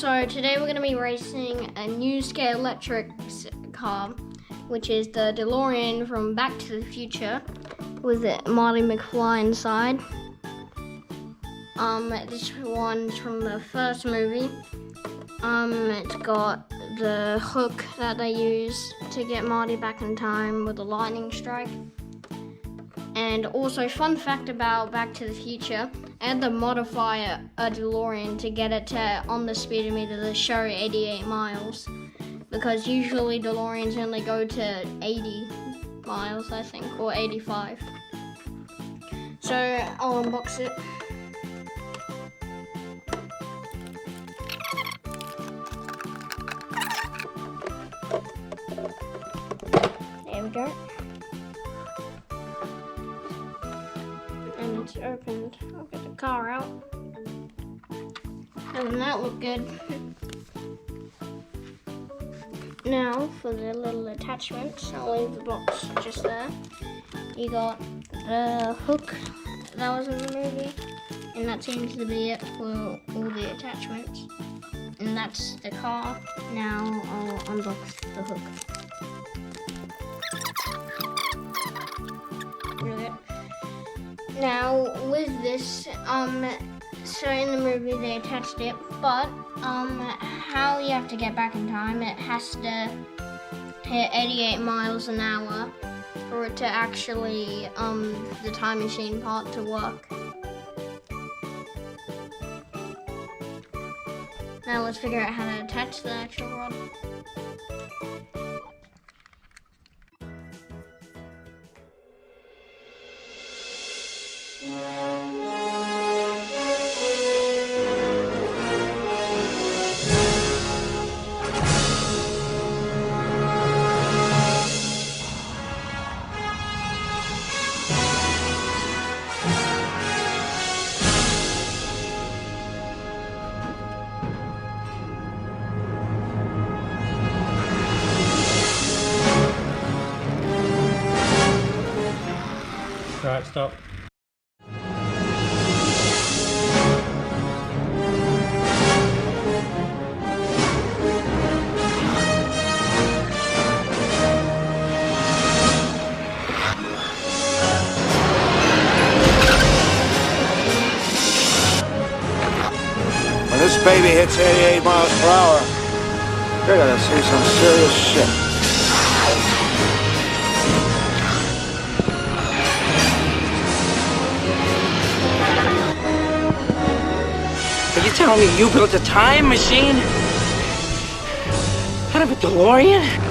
So today we're going to be racing a new Scalextric car, which is the DeLorean from Back to the Future, with Marty McFly inside. This one's from the first movie. It's got the hook that they use to get Marty back in time with the lightning strike. And also, fun fact about Back to the Future, I had to modify a DeLorean to get it to, on the speedometer, to show 88 miles. Because usually DeLoreans only go to 80 miles, I think, or 85. So, I'll unbox it. There we go. And it's opened. I'll get the car out. Doesn't that look good? Now for the little attachments, I'll leave the box just there. You got the hook that was in the movie, and that seems to be it for all the attachments. And that's the car. Now I'll unbox the hook. Now with this, so in the movie they attached it, but how you have to get back in time, it has to hit 88 miles an hour for it to actually, the time machine part to work. Now let's figure out how to attach the actual rod. Alright, stop. When this baby hits 88 miles per hour, you're gonna see some serious shit. Are you telling me you built a time machine out of a DeLorean?